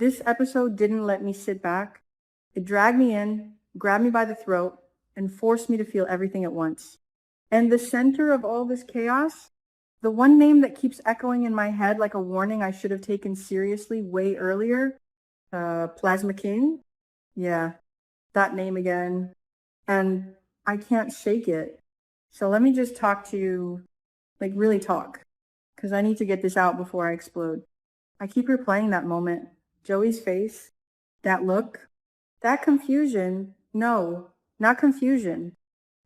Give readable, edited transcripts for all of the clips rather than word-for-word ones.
This episode didn't let me sit back. It dragged me in, grabbed me by the throat, and forced me to feel everything at once. And the center of all this chaos, the one name that keeps echoing in my head like a warning I should have taken seriously way earlier, Plasma King. Yeah, that name again. And I can't shake it. So let me just talk to you, like really talk, because I need to get this out before I explode. I keep replaying that moment, Joey's face, that look, that confusion. No, not confusion.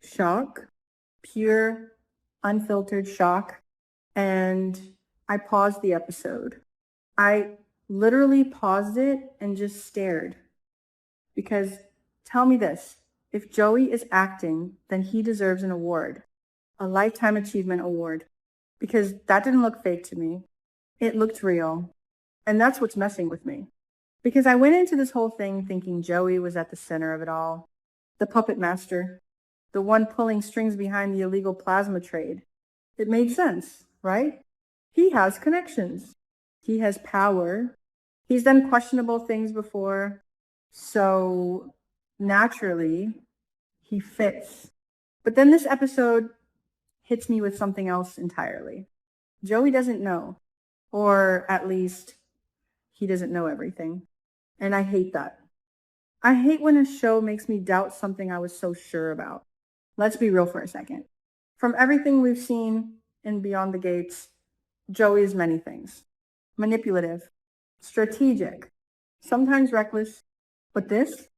Shock, pure, unfiltered shock. And I paused the episode. I literally paused it and just stared. Because tell me this, if Joey is acting, then he deserves an award, a Lifetime Achievement Award. Because that didn't look fake to me. It looked real. And that's what's messing with me. Because I went into this whole thing thinking Joey was at the center of it all. The puppet master. The one pulling strings behind the illegal plasma trade. It made sense, right? He has connections. He has power. He's done questionable things before. So naturally, he fits. But then this episode hits me with something else entirely. Joey doesn't know, or at least he doesn't know everything. And I hate that. I hate when a show makes me doubt something I was so sure about. Let's be real for a second. From everything we've seen in Beyond the Gates, Joey is many things. Manipulative, strategic, sometimes reckless. But this,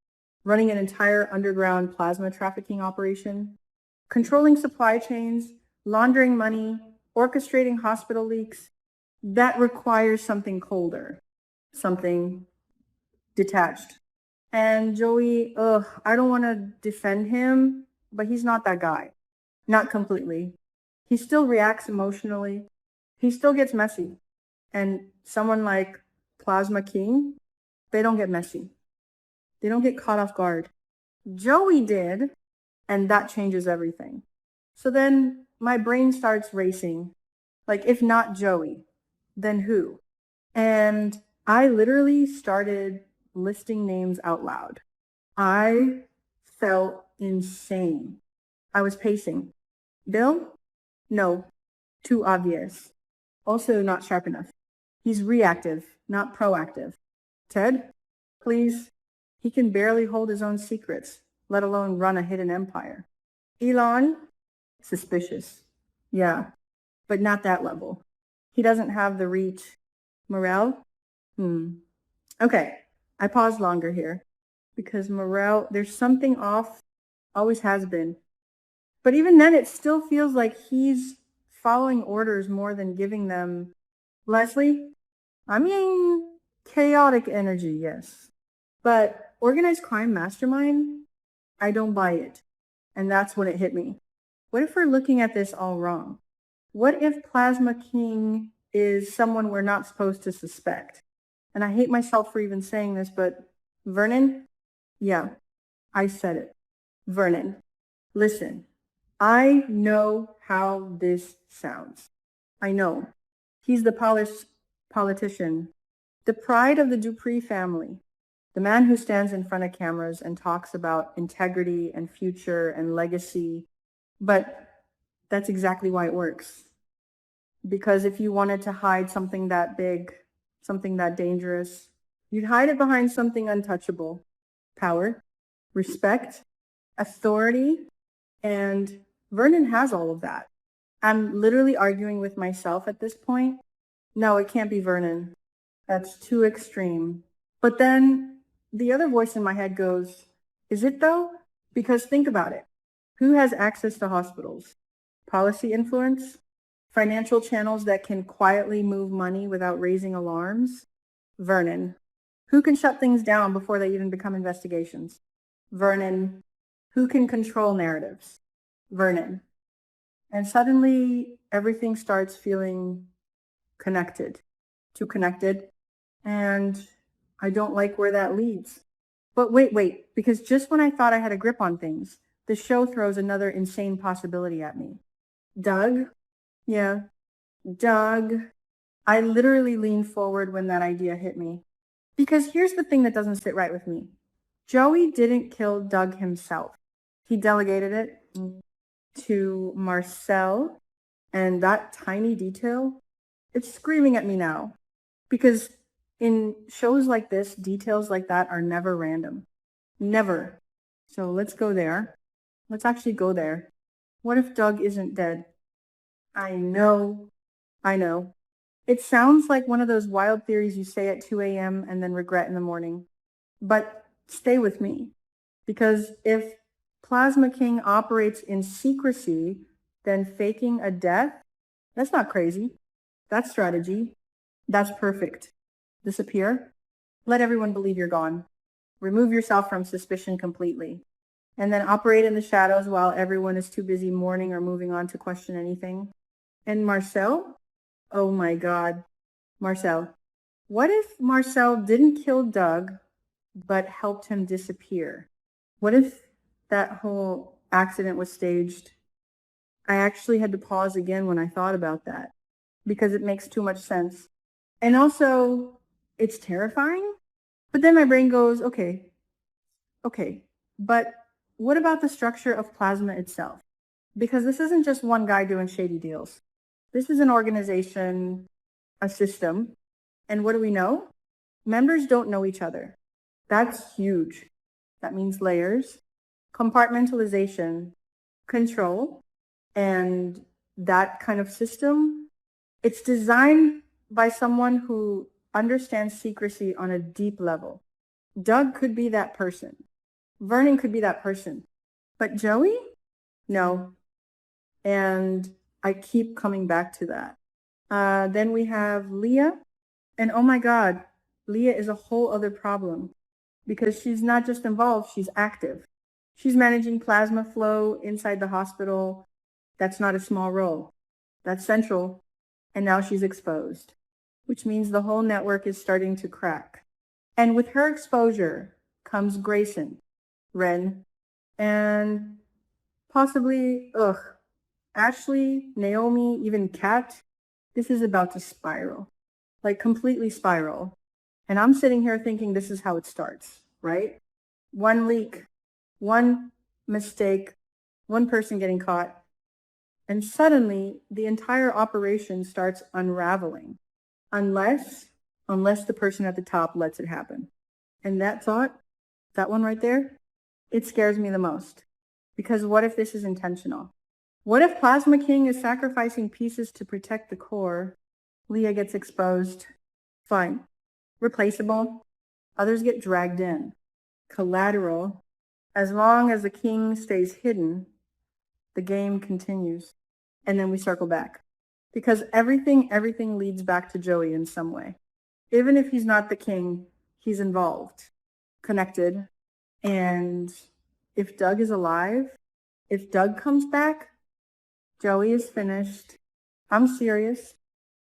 running an entire underground plasma trafficking operation, controlling supply chains, laundering money, orchestrating hospital leaks, that requires something colder, something detached. And Joey, I don't want to defend him, but he's not that guy. Not completely. He still reacts emotionally. He still gets messy. And someone like Plasma King, they don't get messy. They don't get caught off guard. Joey did, and that changes everything. So then my brain starts racing. Like, if not Joey, then who? And I literally started listing names out loud. I felt insane. I was pacing. Bill? No, too obvious. Also not sharp enough. He's reactive, not proactive. Ted? Please. He can barely hold his own secrets, let alone run a hidden empire. Elon? Suspicious. Yeah, but not that level. He doesn't have the reach. Morel? Okay, I paused longer here because Morel, there's something off, always has been. But even then, it still feels like he's following orders more than giving them. Leslie? I mean, chaotic energy, yes. But organized crime mastermind? I don't buy it. And that's when it hit me. What if we're looking at this all wrong? What if Plasma King is someone we're not supposed to suspect? And I hate myself for even saying this, but Vernon? Yeah, I said it. Vernon. Listen, I know how this sounds. I know. He's the polished politician, the pride of the Dupree family, the man who stands in front of cameras and talks about integrity and future and legacy. But that's exactly why it works. Because if you wanted to hide something that big, something that dangerous, you'd hide it behind something untouchable. Power, respect, authority, and Vernon has all of that. I'm literally arguing with myself at this point. No, it can't be Vernon. That's too extreme. But then the other voice in my head goes, is it though? Because think about it. Who has access to hospitals? Policy influence? Financial channels that can quietly move money without raising alarms? Vernon. Who can shut things down before they even become investigations? Vernon. Who can control narratives? Vernon. And suddenly everything starts feeling connected, too connected. And I don't like where that leads. But wait, because just when I thought I had a grip on things, the show throws another insane possibility at me. Doug? Yeah, Doug. I literally leaned forward when that idea hit me. Because here's the thing that doesn't sit right with me. Joey didn't kill Doug himself. He delegated it to Marcel, and that tiny detail, it's screaming at me now. Because in shows like this, details like that are never random. Never. So let's go there. Let's actually go there. What if Doug isn't dead? I know. I know. It sounds like one of those wild theories you say at 2 a.m. and then regret in the morning. But stay with me. Because if Plasma King operates in secrecy, then faking a death, that's not crazy. That's strategy. That's perfect. Disappear. Let everyone believe you're gone. Remove yourself from suspicion completely. And then operate in the shadows while everyone is too busy mourning or moving on to question anything. And Marcel? Oh my God. Marcel. What if Marcel didn't kill Doug, but helped him disappear? What if that whole accident was staged? I actually had to pause again when I thought about that because it makes too much sense. And also, it's terrifying. But then my brain goes, okay, but what about the structure of plasma itself? Because this isn't just one guy doing shady deals. This is an organization, a system. And what do we know? Members don't know each other. That's huge. That means layers, compartmentalization, control, and that kind of system. It's designed by someone who understands secrecy on a deep level. Doug could be that person. Vernon could be that person. But Joey? No. And I keep coming back to that. Then we have Leah. And oh my God, Leah is a whole other problem because she's not just involved, she's active. She's managing plasma flow inside the hospital. That's not a small role. That's central. And now she's exposed, which means the whole network is starting to crack. And with her exposure comes Grayson, Ren, and possibly, Ashley, Naomi, even Kat. This is about to spiral, like completely spiral. And I'm sitting here thinking this is how it starts, right? One leak, one mistake, one person getting caught, and suddenly the entire operation starts unraveling, unless the person at the top lets it happen. And that thought, that one right there, it scares me the most. Because what if this is intentional? What if Plasma King is sacrificing pieces to protect the core? Leah gets exposed. Fine. Replaceable. Others get dragged in. Collateral. As long as the king stays hidden, the game continues. And then we circle back. Because everything leads back to Joey in some way. Even if he's not the king, he's involved, connected. And if Doug is alive, if Doug comes back, Joey is finished. I'm serious.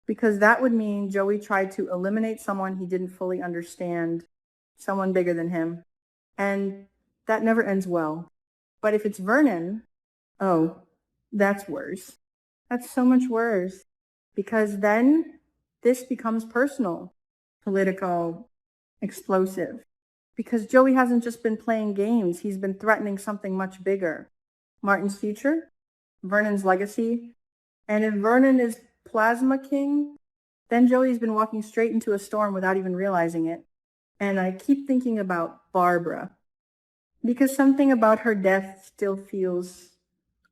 Because that would mean Joey tried to eliminate someone he didn't fully understand, someone bigger than him. And that never ends well. But if it's Vernon, oh, that's worse. That's so much worse. Because then this becomes personal, political, explosive. Because Joey hasn't just been playing games, he's been threatening something much bigger. Martin's future, Vernon's legacy. And if Vernon is Plasma King, then Joey's been walking straight into a storm without even realizing it. And I keep thinking about Barbara. Because something about her death still feels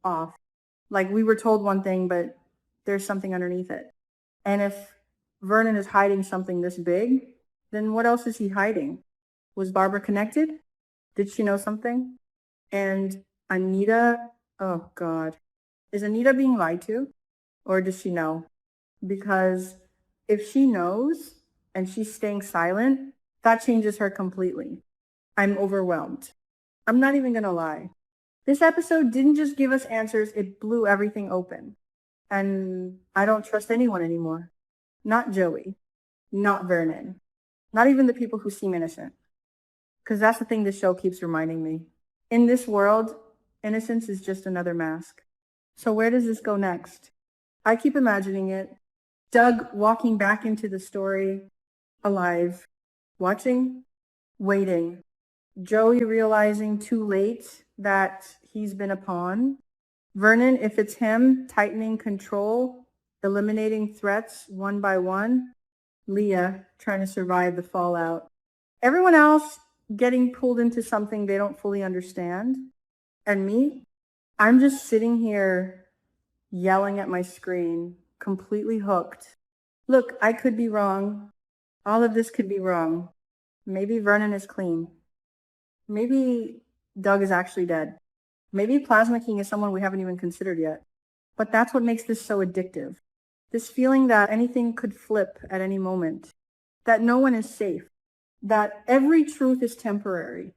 off. Like we were told one thing, but there's something underneath it. And if Vernon is hiding something this big, then what else is he hiding? Was Barbara connected? Did she know something? And Anita, oh God. Is Anita being lied to? Or does she know? Because if she knows and she's staying silent, that changes her completely. I'm overwhelmed. I'm not even going to lie. This episode didn't just give us answers, it blew everything open. And I don't trust anyone anymore. Not Joey. Not Vernon. Not even the people who seem innocent. Because that's the thing this show keeps reminding me. In this world, innocence is just another mask. So where does this go next? I keep imagining it. Doug walking back into the story, alive, Watching, waiting. Joey realizing too late that he's been a pawn. Vernon, if it's him, tightening control, eliminating threats one by one. Leah trying to survive the fallout. Everyone else getting pulled into something they don't fully understand. And me, I'm just sitting here yelling at my screen, completely hooked. Look, I could be wrong. All of this could be wrong. Maybe Vernon is clean. Maybe Doug is actually dead. Maybe Plasma King is someone we haven't even considered yet. But that's what makes this so addictive. This feeling that anything could flip at any moment, that no one is safe, that every truth is temporary,